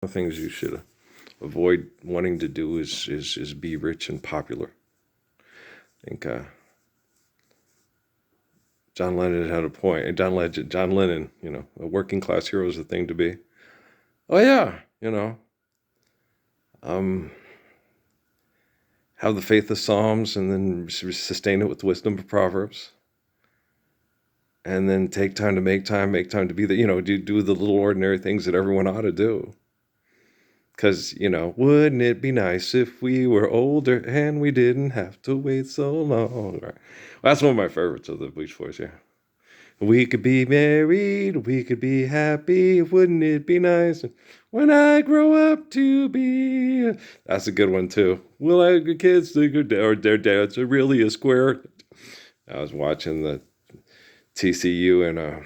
The things you should avoid wanting to do is be rich and popular. I think John Lennon had a point. John Lennon, a working class hero is the thing to be. Oh yeah, um, have the faith of Psalms, and then sustain it with the wisdom of Proverbs, and then take time to make time to be the, do the little ordinary things that everyone ought to do. Because, wouldn't it be nice if we were older and we didn't have to wait so long? Right. Well, that's one of my favorites of the Beach Boys, yeah. We could be married, we could be happy, wouldn't it be nice when I grow up to be... That's a good one, too. Will I get kids think their dads are really a square? I was watching the TCU and,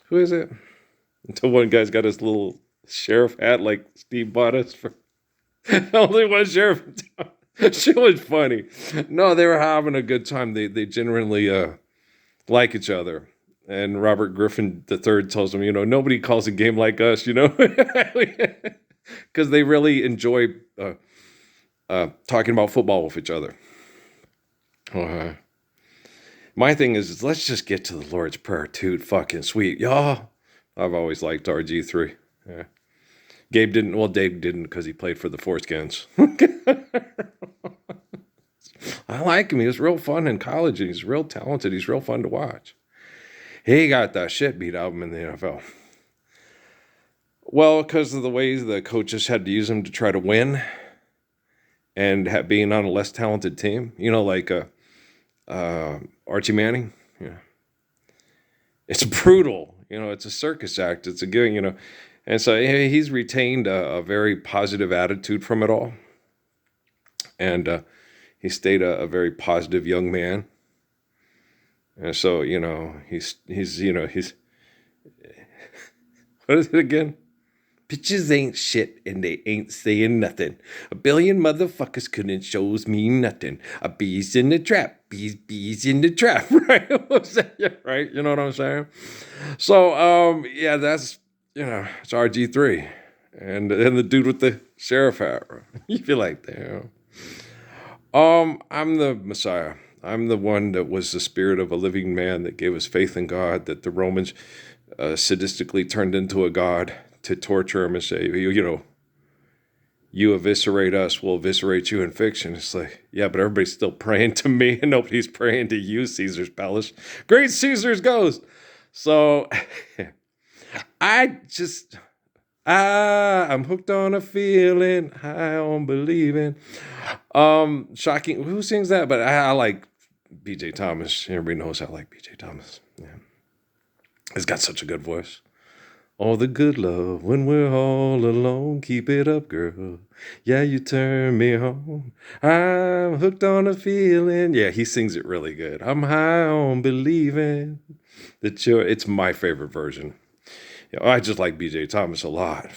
who is it? Until one guy's got his little sheriff hat like Steve bought us for... Only one sheriff in town. She was funny. No, they were having a good time. They genuinely like each other. And Robert Griffin III tells them, nobody calls a game like us, because they really enjoy talking about football with each other. My thing is let's just get to the Lord's Prayer, too. Fucking sweet, y'all. I've always liked RG3. Yeah. Dave didn't because he played for the Foreskins. I like him. He was real fun in college, and he's real talented. He's real fun to watch. He got the shit beat out of him in the NFL. Well, because of the ways the coaches had to use him to try to win, and being on a less talented team, like Archie Manning. Yeah, it's brutal. It's a circus act. It's a good, and so he's retained a very positive attitude from it all, and he stayed a very positive young man. And so, he's what is it again? Bitches ain't shit and they ain't saying nothing. A billion motherfuckers couldn't shows me nothing. A bee's in the trap. Bees in the trap. Right? Right? You know what I'm saying? So, yeah, that's, it's RG3. And the dude with the sheriff hat. You feel like, damn. I'm the Messiah. I'm the one that was the spirit of a living man that gave us faith in God, that the Romans sadistically turned into a god to torture him and say, you eviscerate us, we'll eviscerate you in fiction. It's like, yeah, but everybody's still praying to me and nobody's praying to you, Caesar's palace. Great Caesar's ghost. So I'm hooked on a feeling, high on believing. Shocking. Who sings that? But I like BJ Thomas. Everybody knows I like BJ Thomas. Yeah. He's got such a good voice. All the good love when we're all alone. Keep it up, girl. Yeah, you turn me on. I'm hooked on a feeling. Yeah, he sings it really good. I'm high on believing that it's my favorite version. I just like BJ Thomas a lot.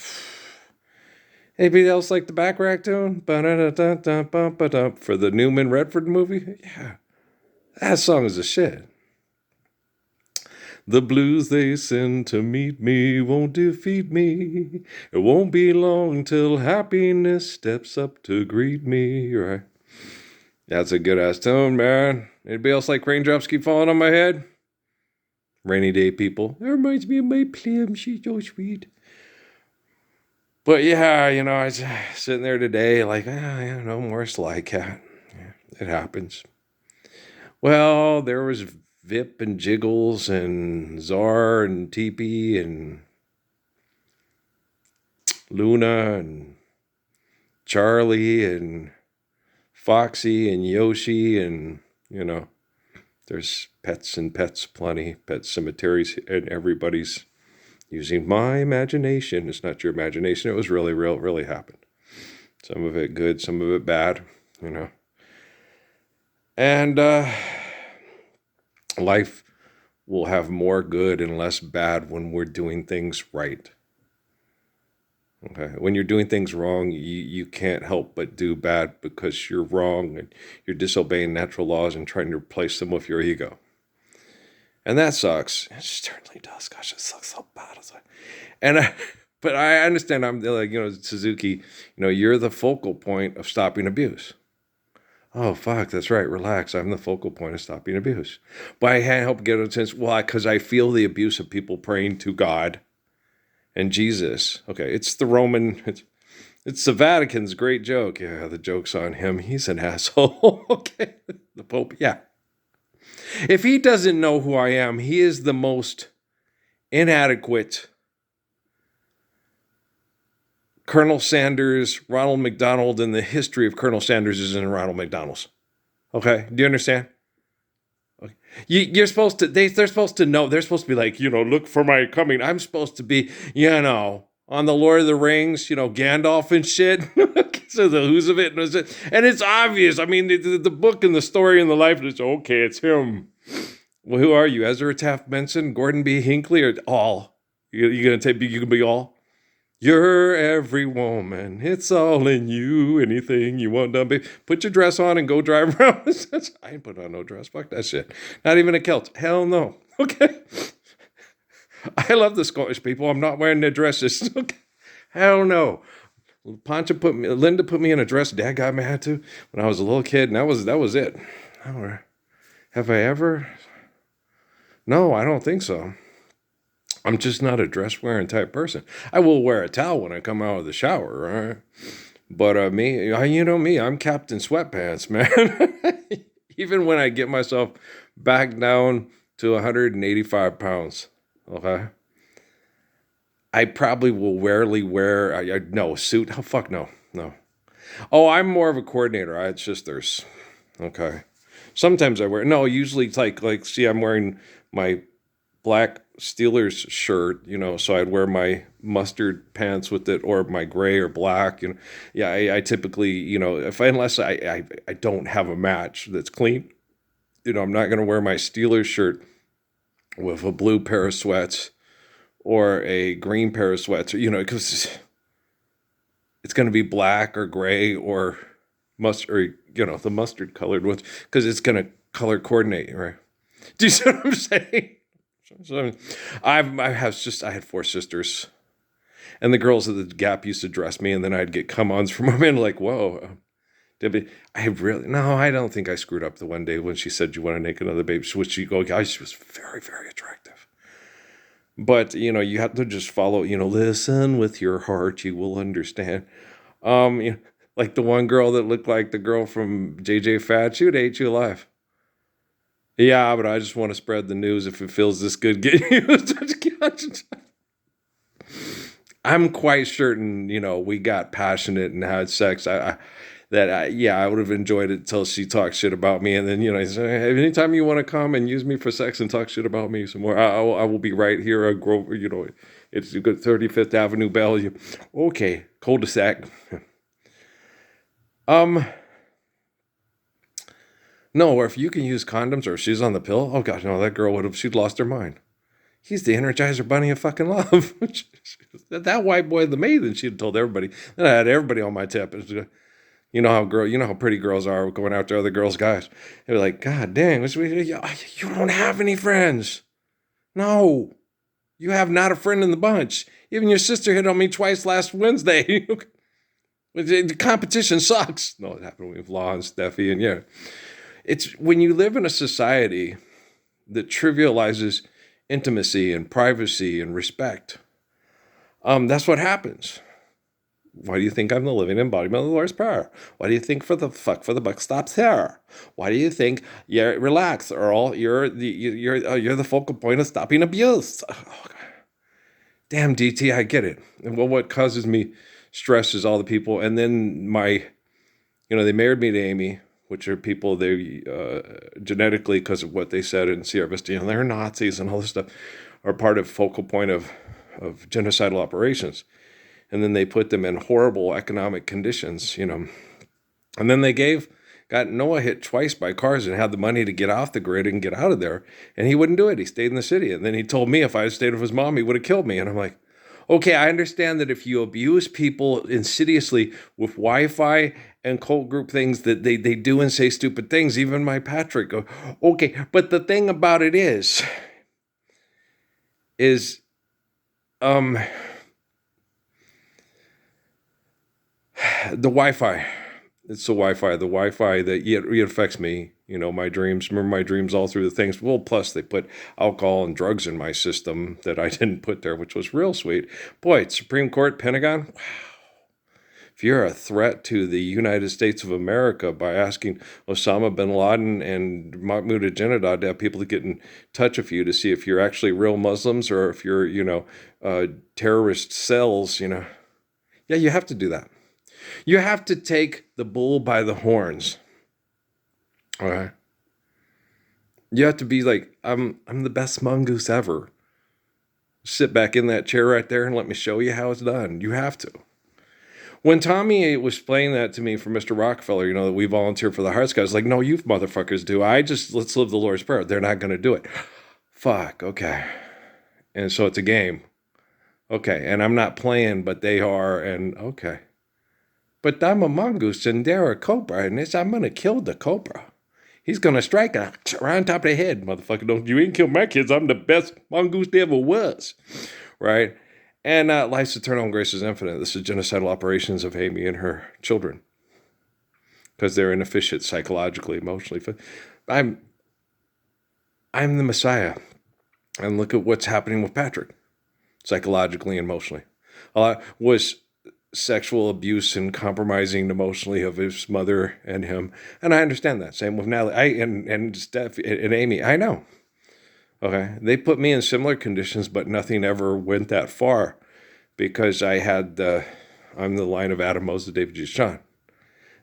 Anybody else like the back rack tune? For the Newman Redford movie? Yeah. That song is a shit. The blues they send to meet me won't defeat me. It won't be long till happiness steps up to greet me. Right? That's a good ass tune, man. Anybody else like raindrops keep falling on my head? Rainy day people. That reminds me of my plum. She's so sweet. But yeah, I was sitting there today like, no more Sly Cat. Yeah, it happens. Well, there was Vip and Jiggles and Czar and Teepee and Luna and Charlie and Foxy and Yoshi and, there's pets and pets plenty, pet cemeteries, and everybody's using my imagination. It's not your imagination. It was really real. It really happened. Some of it good, some of it bad, And life will have more good and less bad when we're doing things right. Okay. When you're doing things wrong, you can't help but do bad because you're wrong and you're disobeying natural laws and trying to replace them with your ego. And that sucks. It certainly does. Gosh, it sucks so bad. And But I understand. I'm like, Suzuki, you're the focal point of stopping abuse. Oh, fuck, that's right. Relax. I'm the focal point of stopping abuse. But I can't help get a sense, why? Because I feel the abuse of people praying to God and Jesus. Okay, it's the Vatican's great joke. Yeah, the joke's on him. He's an asshole. Okay, the Pope, yeah. If he doesn't know who I am, he is the most inadequate Colonel Sanders, Ronald McDonald, in the history of Colonel Sanders is in Ronald McDonald's. Okay, do you understand? Okay. You're supposed to. They're supposed to know. They're supposed to be like, look for my coming. I'm supposed to be, on the Lord of the Rings, Gandalf and shit. So the who's of it, and it's obvious. I mean, the book and the story and the life is okay. It's him. Well, who are you? Ezra Taft Benson, Gordon B. Hinckley, or all? You gonna take? You can be all. You're every woman. It's all in you. Anything you want done, babe. Put your dress on and go drive around. I ain't put on no dress. Fuck that shit. Not even a kilt. Hell no. Okay. I love the Scottish people. I'm not wearing their dresses. Okay. Hell no. Linda put me in a dress. Dad got me had to when I was a little kid, and that was it. Have I ever? No, I don't think so. I'm just not a dress wearing type person. I will wear a towel when I come out of the shower, right? But me, I'm Captain Sweatpants, man. Even when I get myself back down to 185 pounds, okay? I probably will rarely wear a suit. Oh, fuck no. Oh, I'm more of a coordinator. It's just there's, okay. Sometimes I wear, no, usually it's see, I'm wearing my black Steelers shirt, so I'd wear my mustard pants with it, or my gray or black. Yeah, I typically, unless I don't have a match that's clean, I'm not going to wear my Steelers shirt with a blue pair of sweats or a green pair of sweats, because it's going to be black or gray or mustard, or, the mustard colored ones, because it's going to color coordinate, right? Do you see what I'm saying? So I had four sisters, and the girls at the Gap used to dress me, and then I'd get come-ons from them, and like, whoa, Debbie, I don't think I screwed up the one day when she said, you want to make another baby, which she was very, very attractive. But, you have to just follow, listen with your heart, you will understand. Like the one girl that looked like the girl from JJ Fad, she would ate you alive. Yeah, but I just want to spread the news if it feels this good getting used. I'm quite certain, we got passionate and had sex. I would have enjoyed it until she talked shit about me. And then, anytime you want to come and use me for sex and talk shit about me some more, I will be right here. It's a good 35th Avenue Bellevue. Okay, cul-de-sac. No, or if you can use condoms, or if she's on the pill, oh gosh, no, that girl she'd lost her mind. He's the Energizer Bunny of fucking love. That white boy, the maiden, she'd told everybody. Then I had everybody on my tip. You know how pretty girls are going after other girls' guys. They're like, God dang, you don't have any friends. No, you have not a friend in the bunch. Even your sister hit on me twice last Wednesday. The competition sucks. No, it happened with Law and Steffi, and yeah. It's when you live in a society that trivializes intimacy and privacy and respect. That's what happens. Why do you think I'm the living embodiment of the Lord's Prayer? Why do you think for the buck stops here? Why do you think relax, Earl? You're the focal point of stopping abuse. Oh, damn, DT, I get it. And what causes me stress is all the people, and then they married me to Amy, which are people they genetically, because of what they said in Sierra Vista, they're Nazis and all this stuff, are part of focal point of genocidal operations. And then they put them in horrible economic conditions, And then they got Noah hit twice by cars and had the money to get off the grid and get out of there. And he wouldn't do it. He stayed in the city. And then he told me if I had stayed with his mom, he would have killed me. And I'm like, okay, I understand that if you abuse people insidiously with Wi-Fi and cult group things, that they do and say stupid things, even my Patrick. Okay, but the thing about it is The Wi-Fi. It's the Wi-Fi. The Wi-Fi that it affects me. My dreams. Remember my dreams all through the things. Well, plus they put alcohol and drugs in my system that I didn't put there, which was real sweet. Boy, Supreme Court, Pentagon. If you're a threat to the United States of America by asking Osama bin Laden and Mahmoud Ahmadinejad to have people to get in touch with you to see if you're actually real Muslims or if you're, terrorist cells, yeah, you have to do that. You have to take the bull by the horns. All right. You have to be like, I'm the best mongoose ever. Sit back in that chair right there and let me show you how it's done. You have to. When Tommy was explaining that to me for Mr. Rockefeller, that we volunteer for the Heart Scouts, like, no, you motherfuckers do. Let's live the Lord's Prayer. They're not going to do it. Fuck, okay. And so it's a game. Okay, and I'm not playing, but they are, and okay. But I'm a mongoose and they're a cobra, and I'm going to kill the cobra. He's going to strike right on top of the head, motherfucker. You ain't kill my kids. I'm the best mongoose there ever was, right? And life's eternal and grace is infinite. This is genocidal operations of Amy and her children. Because they're inefficient psychologically, emotionally. I'm the Messiah. And look at what's happening with Patrick. Psychologically and emotionally. Was sexual abuse and compromising emotionally of his mother and him. And I understand that. Same with Natalie and Steph and Amy. I know. Okay, they put me in similar conditions, but nothing ever went that far because I'm the line of Adam, Moses, David, Jesus, John.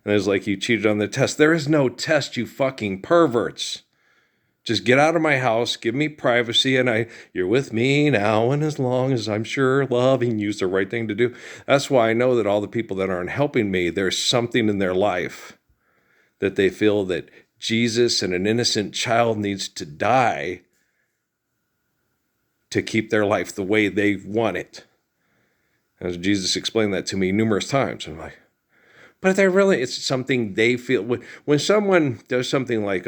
And it's like, you cheated on the test. There is no test, you fucking perverts. Just get out of my house, give me privacy, and you're with me now, and as long as I'm sure loving you is the right thing to do. That's why I know that all the people that aren't helping me, there's something in their life that they feel that Jesus and an innocent child needs to die to keep their life the way they want it. As Jesus explained that to me numerous times. I'm like, but it's something they feel. When someone does something like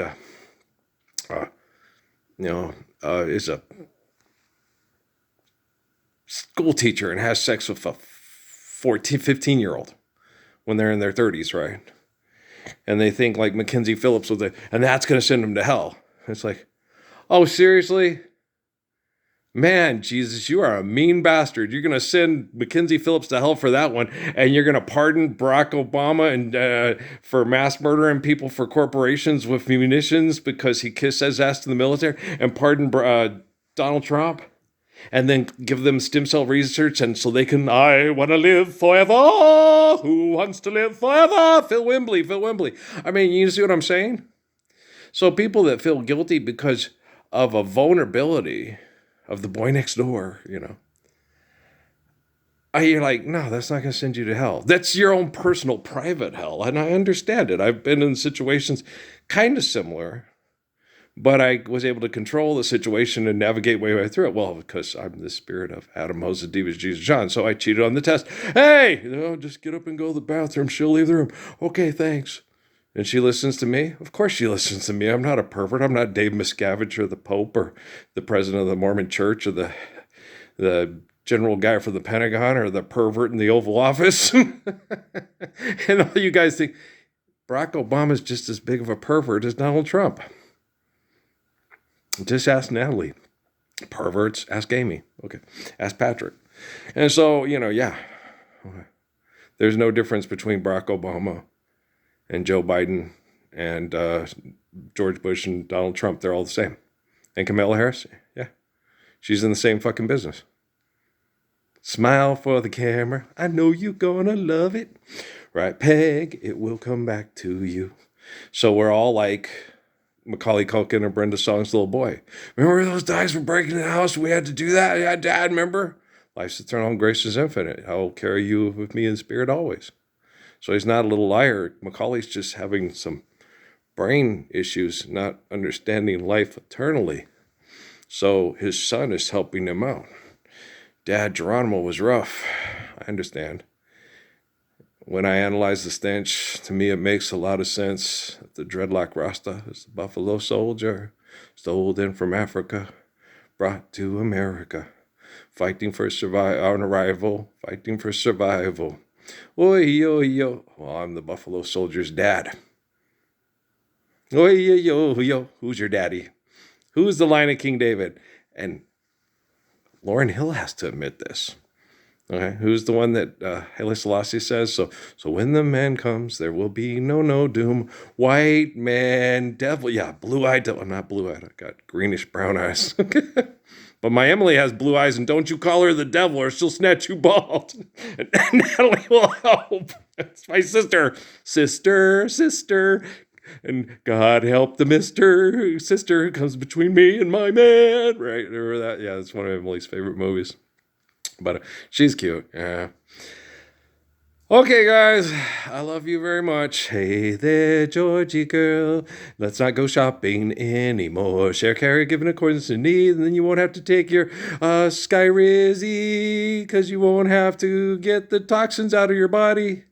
is a school teacher and has sex with a 15-year-old when they're in their 30s, right? And they think like Mackenzie Phillips and that's going to send them to hell. It's like, oh, seriously? Man, Jesus, you are a mean bastard. You're going to send Mackenzie Phillips to hell for that one, and you're going to pardon Barack Obama and for mass murdering people for corporations with munitions because he kissed his ass to the military, and pardon Donald Trump, and then give them stem cell research, and so they can, I want to live forever. Who wants to live forever? Phil Wembley. I mean, you see what I'm saying? So people that feel guilty because of a vulnerability of the boy next door, you're like, no, that's not going to send you to hell. That's your own personal private hell. And I understand it. I've been in situations kind of similar, but I was able to control the situation and navigate my way through it. Well, because I'm the spirit of Adam, Moses, David, Jesus, John. So I cheated on the test. Hey, just get up and go to the bathroom. She'll leave the room. Okay, thanks. And she listens to me? Of course she listens to me. I'm not a pervert. I'm not Dave Miscavige or the Pope or the president of the Mormon Church or the general guy for the Pentagon or the pervert in the Oval Office. And all you guys think Barack Obama's just as big of a pervert as Donald Trump. Just ask Natalie. Perverts, ask Amy. Okay. Ask Patrick. And so, yeah. Okay. There's no difference between Barack Obama and Joe Biden and George Bush and Donald Trump. They're all the same. And Kamala Harris, yeah. She's in the same fucking business. Smile for the camera. I know you're gonna love it. Right, Peg, it will come back to you. So we're all like Macaulay Culkin and Brenda Song's little boy. Remember those guys were breaking the house? We had to do that. Yeah, Dad, remember? Life's eternal and grace is infinite. I will carry you with me in spirit always. So he's not a little liar. Macaulay's just having some brain issues, not understanding life eternally. So his son is helping him out. Dad, Geronimo was rough. I understand. When I analyze the stench, to me it makes a lot of sense. The dreadlock Rasta is the buffalo soldier, stolen in from Africa, brought to America, fighting for on arrival, fighting for survival. Oi, yo, yo. Well, I'm the Buffalo Soldier's dad. Oi, yo, yo, yo. Who's your daddy? Who's the line of King David? And Lauryn Hill has to admit this. Okay, who's the one that Haile Selassie says? So when the man comes, there will be no doom. White man, devil, yeah, blue-eyed devil. I'm not blue-eyed. I got greenish brown eyes. But my Emily has blue eyes, and don't you call her the devil, or she'll snatch you bald. And Natalie will help. It's my sister. And God help the sister who comes between me and my man. Right? Remember that? Yeah, it's one of Emily's favorite movies. But she's cute. Yeah. Okay, guys. I love you very much. Hey there, Georgie girl. Let's not go shopping anymore. Share, carry, give in accordance to need. And then you won't have to take your Skyrizi because you won't have to get the toxins out of your body.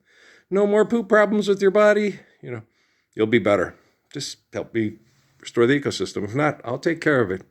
No more poop problems with your body. You'll be better. Just help me restore the ecosystem. If not, I'll take care of it.